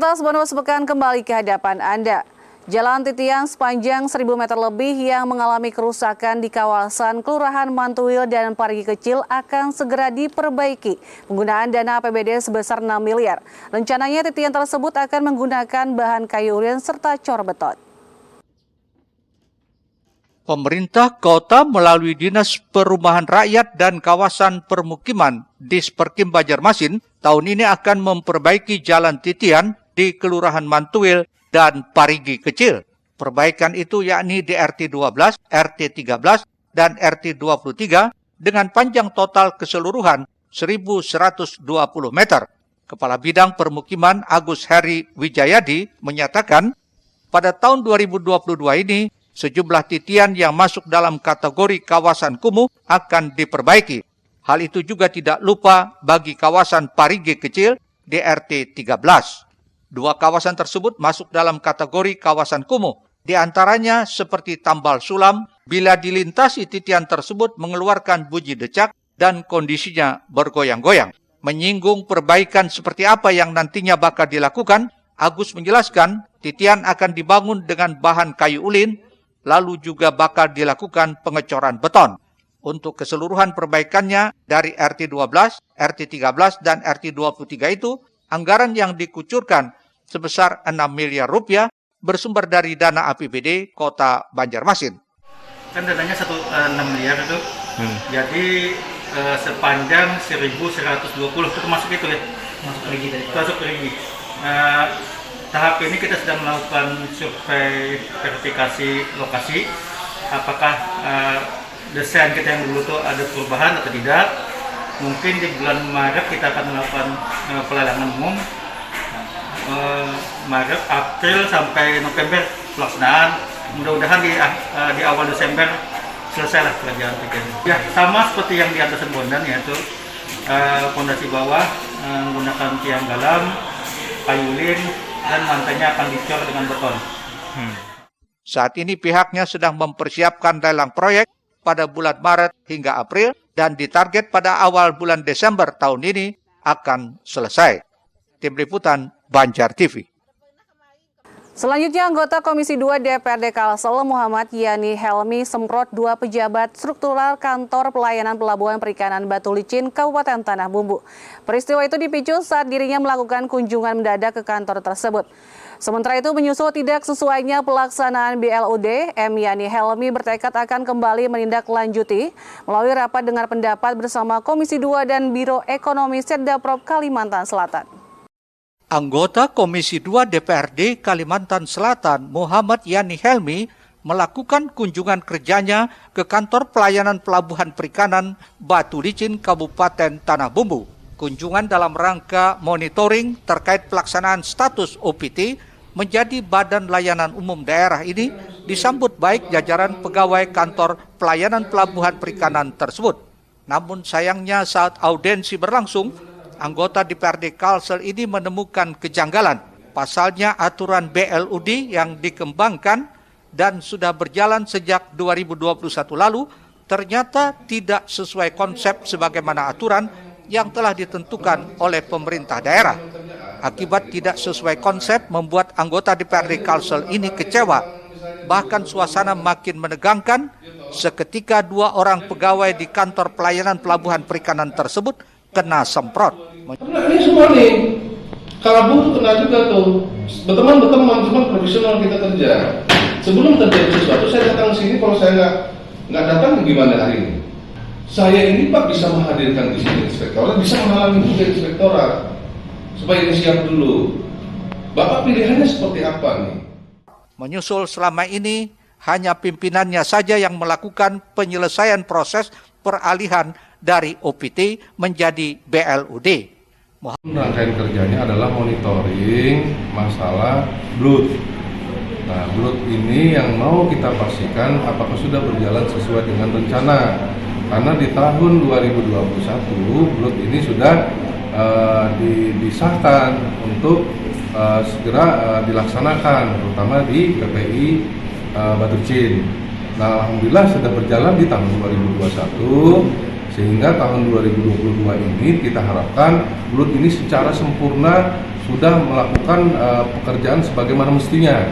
Selintas bonus pekan kembali ke hadapan Anda. Jalan titian sepanjang 1.000 meter lebih yang mengalami kerusakan di kawasan Kelurahan Mantuil dan Parigi Kecil akan segera diperbaiki. Penggunaan dana APBD sebesar 6 miliar. Rencananya titian tersebut akan menggunakan bahan kayu ulin serta cor beton. Pemerintah kota melalui Dinas Perumahan Rakyat dan Kawasan Permukiman Disperkim Banjarmasin tahun ini akan memperbaiki jalan titian di Kelurahan Mantuil dan Parigi Kecil. Perbaikan itu yakni di RT 12, RT 13, dan RT 23 dengan panjang total keseluruhan 1.120 meter. Kepala Bidang Permukiman Agus Heri Wijayadi menyatakan, pada tahun 2022 ini, sejumlah titian yang masuk dalam kategori kawasan kumuh akan diperbaiki. Hal itu juga tidak lupa bagi kawasan Parigi Kecil di RT 13. Dua kawasan tersebut masuk dalam kategori kawasan kumuh. Di antaranya seperti tambal sulam, bila dilintasi titian tersebut mengeluarkan bunyi decak dan kondisinya bergoyang-goyang. Menyinggung perbaikan seperti apa yang nantinya bakal dilakukan, Agus menjelaskan titian akan dibangun dengan bahan kayu ulin, lalu juga bakal dilakukan pengecoran beton. Untuk keseluruhan perbaikannya dari RT 12, RT 13, dan RT 23 itu, anggaran yang dikucurkan sebesar 6 miliar rupiah bersumber dari dana APBD Kota Banjarmasin. Kan dananya 6 miliar itu, jadi sepanjang 1.120 itu masuk itu ya? Masuk perigi. Tahap ini kita sedang melakukan survei verifikasi lokasi, apakah desain kita yang dulu itu ada perubahan atau tidak. Mungkin di bulan Maret kita akan melakukan pelelangan umum. Maret, April sampai November pelaksanaan. Mudah-mudahan di awal Desember selesailah pekerjaan PKN. Ya, sama seperti yang di atas Bondan, yaitu fondasi bawah menggunakan tiang galam, kayu ulin, dan lantainya akan dicor dengan beton. Saat ini pihaknya sedang mempersiapkan lelang proyek pada bulan Maret hingga April dan ditarget pada awal bulan Desember tahun ini akan selesai. Tim Liputan Banjar TV. Selanjutnya, anggota Komisi 2 DPRD Kalsel Muhammad Yani Helmi semprot 2 pejabat struktural kantor pelayanan pelabuhan perikanan Batu Licin, Kabupaten Tanah Bumbu. Peristiwa itu dipicu saat dirinya melakukan kunjungan mendadak ke kantor tersebut. Sementara itu, menyusul tidak sesuainya pelaksanaan BLUD, Yani Helmi bertekad akan kembali menindaklanjuti melalui rapat dengar pendapat bersama Komisi 2 dan Biro Ekonomi Setdaprop Kalimantan Selatan. Anggota Komisi 2 DPRD Kalimantan Selatan Muhammad Yani Helmi melakukan kunjungan kerjanya ke kantor pelayanan pelabuhan perikanan Batu Licin Kabupaten Tanah Bumbu. Kunjungan dalam rangka monitoring terkait pelaksanaan status OPT menjadi Badan Layanan Umum Daerah ini disambut baik jajaran pegawai kantor pelayanan pelabuhan perikanan tersebut. Namun sayangnya saat audiensi berlangsung, anggota DPRD Kalsel ini menemukan kejanggalan. Pasalnya aturan BLUD yang dikembangkan dan sudah berjalan sejak 2021 lalu ternyata tidak sesuai konsep sebagaimana aturan yang telah ditentukan oleh pemerintah daerah. Akibat tidak sesuai konsep membuat anggota DPRD Kalsel ini kecewa. Bahkan suasana makin menegangkan seketika 2 orang pegawai di kantor pelayanan pelabuhan perikanan tersebut kena semprot. Ini semua nih, kalau butuh kena juga tuh. Berteman profesional kita kerja. Sebelum terjadi sesuatu, saya datang sini. Kalau saya nggak datang, gimana hari ini? Saya ini Pak bisa menghadirkan di sini inspektorat, bisa menghalangi juga inspektorat supaya ini siap dulu. Bapak pilihannya seperti apa nih? Menyusul selama ini hanya pimpinannya saja yang melakukan penyelesaian proses peralihan dari OPT menjadi BLUD. Rangkaian kerjanya adalah monitoring masalah BLUD. Nah, BLUD ini yang mau kita pastikan apakah sudah berjalan sesuai dengan rencana. Karena di tahun 2021 BLUD ini sudah disahkan untuk segera dilaksanakan, terutama di PPI Batu Licin. Nah, alhamdulillah sudah berjalan di tahun 2021. Sehingga tahun 2022 ini kita harapkan BLUD ini secara sempurna sudah melakukan pekerjaan sebagaimana mestinya.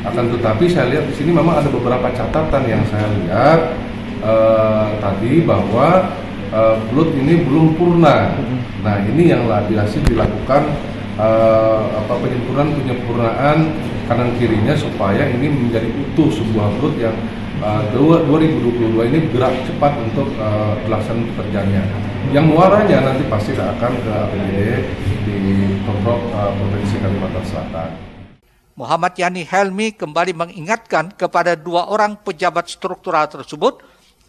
Akan tetapi saya lihat di sini memang ada beberapa catatan yang saya lihat tadi bahwa belut ini belum purna. Nah, ini yang hasil dilakukan penyempurnaan kanan kirinya supaya ini menjadi utuh sebuah belut yang 2022 ini gerak cepat untuk pelaksanaan pekerjaannya. Yang muaranya nanti pasti akan ke APBD di Pemprov Provinsi Kalimantan Selatan. Muhammad Yani Helmi kembali mengingatkan kepada 2 orang pejabat struktural tersebut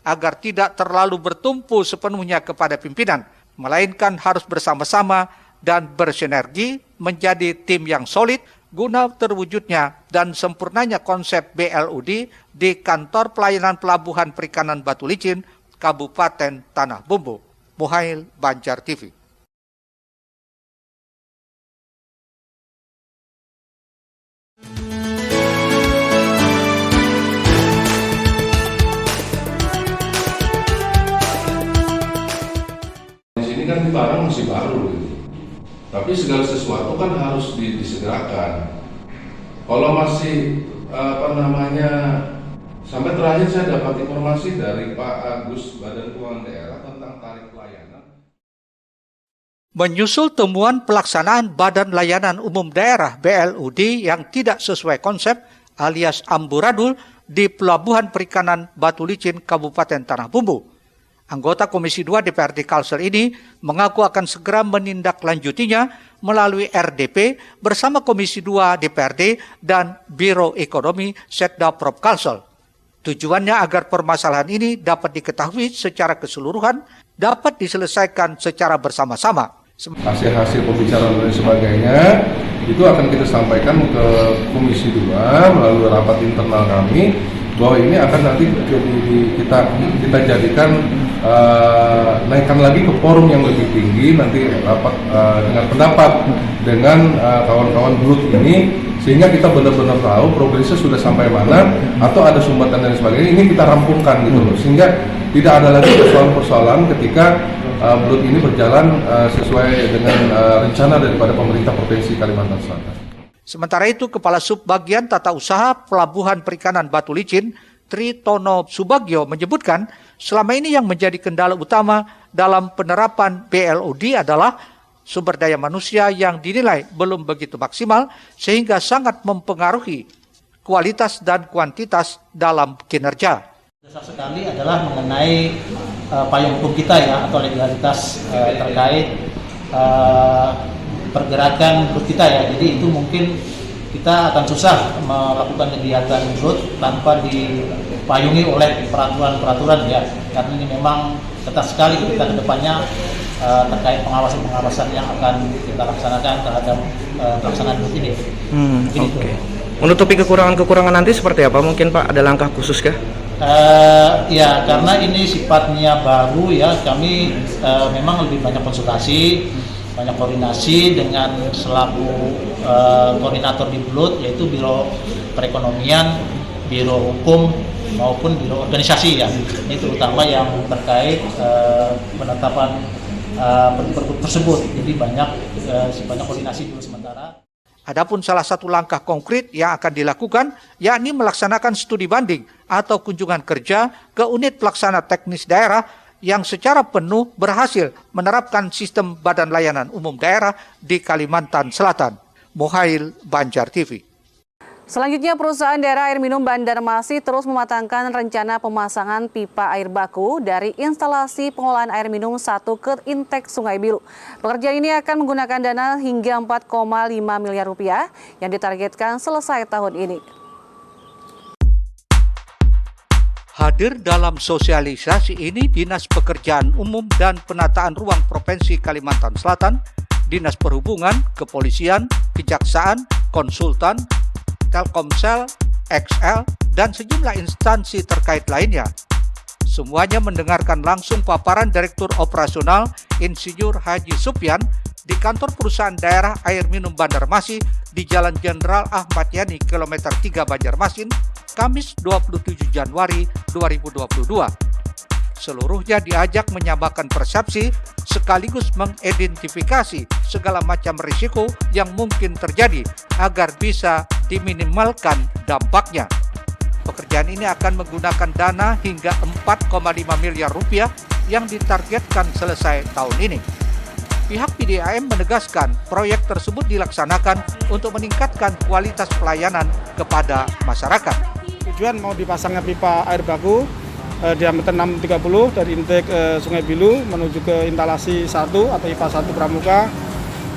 agar tidak terlalu bertumpu sepenuhnya kepada pimpinan, melainkan harus bersama-sama dan bersinergi menjadi tim yang solid guna terwujudnya dan sempurnanya konsep BLUD di Kantor Pelayanan Pelabuhan Perikanan Batu Licin, Kabupaten Tanah Bumbu. Muhail, Banjar TV. Di sini kan barang masih baru gitu. Tapi segala sesuatu kan harus disegerakan. Kalau masih sampai terakhir saya dapat informasi dari Pak Agus Badan Keuangan Daerah tentang tarif pelayanan. Menyusul temuan pelaksanaan Badan Layanan Umum Daerah BLUD yang tidak sesuai konsep alias amburadul di Pelabuhan Perikanan Batu Licin, Kabupaten Tanah Bumbu, anggota Komisi 2 DPRD Kalsel ini mengaku akan segera menindaklanjutinya melalui RDP bersama Komisi 2 DPRD dan Biro Ekonomi Setda Prop Kalsel. Tujuannya agar permasalahan ini dapat diketahui secara keseluruhan, dapat diselesaikan secara bersama-sama. Hasil-hasil pembicaraan dan sebagainya itu akan kita sampaikan ke Komisi 2 melalui rapat internal kami, bahwa ini akan nanti kita jadikan naikkan lagi ke forum yang lebih tinggi, nanti rapat dengan pendapat dengan kawan-kawan belut ini, sehingga kita benar-benar tahu progresnya sudah sampai mana atau ada sumbatan dan sebagainya. Ini kita rampungkan gitu loh, sehingga tidak ada lagi persoalan-persoalan ketika belut ini berjalan sesuai dengan rencana daripada pemerintah Provinsi Kalimantan Selatan. Sementara itu, Kepala Subbagian Tata Usaha Pelabuhan Perikanan Batu Licin, Tritono Subagio, menyebutkan selama ini yang menjadi kendala utama dalam penerapan BLUD adalah sumber daya manusia yang dinilai belum begitu maksimal sehingga sangat mempengaruhi kualitas dan kuantitas dalam kinerja. Dasar sekali adalah mengenai payung hukum kita ya, atau legalitas terkait pergerakan belut kita ya. Jadi itu mungkin kita akan susah melakukan kegiatan belut tanpa dipayungi oleh peraturan-peraturan ya, karena ini memang ketat sekali kita ke depannya terkait pengawasan yang akan kita laksanakan terhadap pelaksanaan belut ini. Oke. Menutupi kekurangan-kekurangan nanti seperti apa mungkin Pak? Ada langkah khusus kah? Ya, karena ini sifatnya baru ya, kami memang lebih banyak konsultasi, banyak koordinasi dengan selaku koordinator di belut, yaitu Biro Perekonomian, Biro Hukum maupun Biro Organisasi ya. Ini terutama yang terkait penetapan produk tersebut. Jadi banyak koordinasi dulu sementara. Adapun salah satu langkah konkret yang akan dilakukan yakni melaksanakan studi banding atau kunjungan kerja ke unit pelaksana teknis daerah yang secara penuh berhasil menerapkan sistem Badan Layanan Umum Daerah di Kalimantan Selatan. Muhail, Banjar TV. Selanjutnya, perusahaan daerah air minum Banjarmasin terus mematangkan rencana pemasangan pipa air baku dari instalasi pengolahan air minum 1 ke intake Sungai Biru. Pekerjaan ini akan menggunakan dana hingga 4,5 miliar rupiah yang ditargetkan selesai tahun ini. Hadir dalam sosialisasi ini Dinas Pekerjaan Umum dan Penataan Ruang Provinsi Kalimantan Selatan, Dinas Perhubungan, Kepolisian, Kejaksaan, Konsultan, Telkomsel, XL, dan sejumlah instansi terkait lainnya. Semuanya mendengarkan langsung paparan Direktur Operasional Insinyur Haji Supyan di kantor perusahaan daerah air minum Banjarmasin di Jalan Jenderal Ahmad Yani, kilometer 3 Banjarmasin, Kamis 27 Januari 2022. Seluruhnya diajak menyamakan persepsi sekaligus mengidentifikasi segala macam risiko yang mungkin terjadi agar bisa diminimalkan dampaknya. Pekerjaan ini akan menggunakan dana hingga 4,5 miliar rupiah yang ditargetkan selesai tahun ini. Pihak PDAM menegaskan proyek tersebut dilaksanakan untuk meningkatkan kualitas pelayanan kepada masyarakat. Tujuan mau dipasangnya pipa air baku diameter 630 dari intake Sungai Bilu menuju ke instalasi 1 atau IPA 1 Pramuka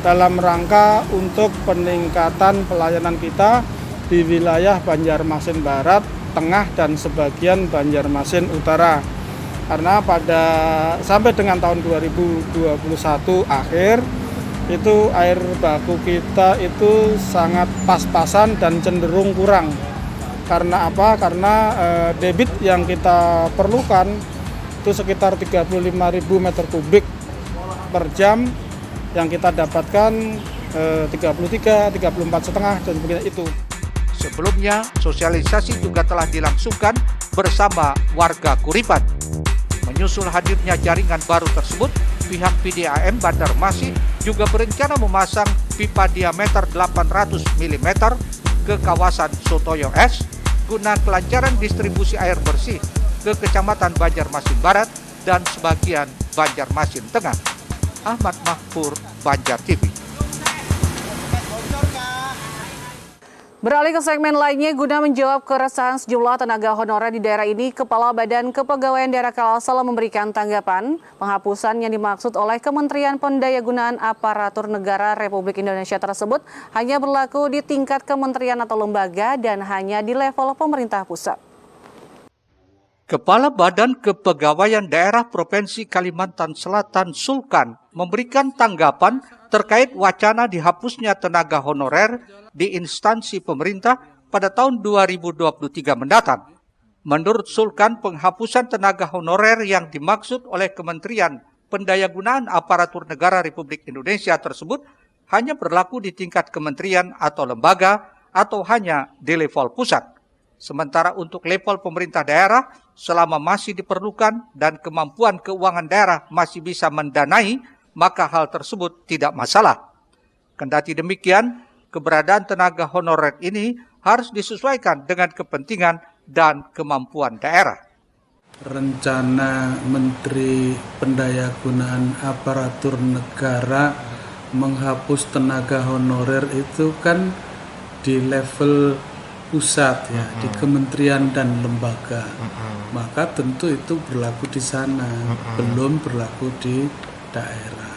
dalam rangka untuk peningkatan pelayanan kita di wilayah Banjarmasin Barat, Tengah, dan sebagian Banjarmasin Utara. Karena sampai dengan tahun 2021 akhir itu air baku kita itu sangat pas-pasan dan cenderung kurang. Karena apa? Karena debit yang kita perlukan itu sekitar 35.000 meter kubik per jam, yang kita dapatkan 33, 34,5 dan sebagainya itu. Sebelumnya, sosialisasi juga telah dilangsungkan bersama warga Kuripan. Menyusul hadirnya jaringan baru tersebut, pihak PDAM Banjarmasin juga berencana memasang pipa diameter 800 mm ke kawasan Sotoyo S guna kelancaran distribusi air bersih ke Kecamatan Banjarmasin Barat dan sebagian Banjarmasin Tengah. Ahmad Mahpur, Banjar TV. Beralih ke segmen lainnya, guna menjawab keresahan sejumlah tenaga honorer di daerah ini, Kepala Badan Kepegawaian Daerah Kalsel memberikan tanggapan penghapusan yang dimaksud oleh Kementerian Pendayagunaan Aparatur Negara Republik Indonesia tersebut hanya berlaku di tingkat kementerian atau lembaga dan hanya di level pemerintah pusat. Kepala Badan Kepegawaian Daerah Provinsi Kalimantan Selatan Sulkan memberikan tanggapan terkait wacana dihapusnya tenaga honorer di instansi pemerintah pada tahun 2023 mendatang. Menurut Sulkan, penghapusan tenaga honorer yang dimaksud oleh Kementerian Pendayagunaan Aparatur Negara Republik Indonesia tersebut hanya berlaku di tingkat kementerian atau lembaga atau hanya di level pusat. Sementara untuk level pemerintah daerah, selama masih diperlukan dan kemampuan keuangan daerah masih bisa mendanai, maka hal tersebut tidak masalah. Kendati demikian, keberadaan tenaga honorer ini harus disesuaikan dengan kepentingan dan kemampuan daerah. Rencana Menteri Pendayagunaan Aparatur Negara menghapus tenaga honorer itu kan di level pusat ya, di kementerian dan lembaga. Maka tentu itu berlaku di sana, belum berlaku di daerah.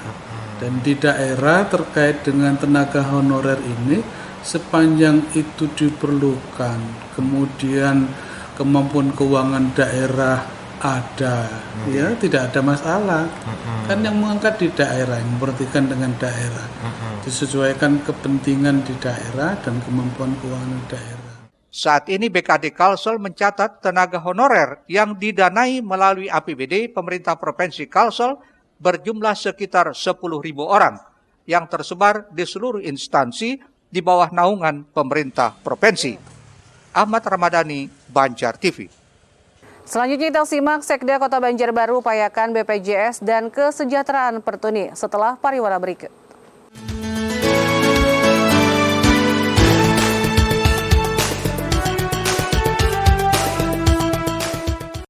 Dan di daerah terkait dengan tenaga honorer ini, sepanjang itu diperlukan, kemudian kemampuan keuangan daerah ada, ya tidak ada masalah. Kan yang mengangkat di daerah, yang memperhatikan dengan daerah, disesuaikan kepentingan di daerah dan kemampuan keuangan daerah. Saat ini BKD Kalsel mencatat tenaga honorer yang didanai melalui APBD pemerintah Provinsi Kalsel berjumlah sekitar 10.000 orang yang tersebar di seluruh instansi di bawah naungan pemerintah provinsi. Ahmad Ramadhani, Banjar TV. Selanjutnya kita simak Sekda Kota Banjarbaru upayakan BPJS dan kesejahteraan Pertuni setelah pariwara berikut.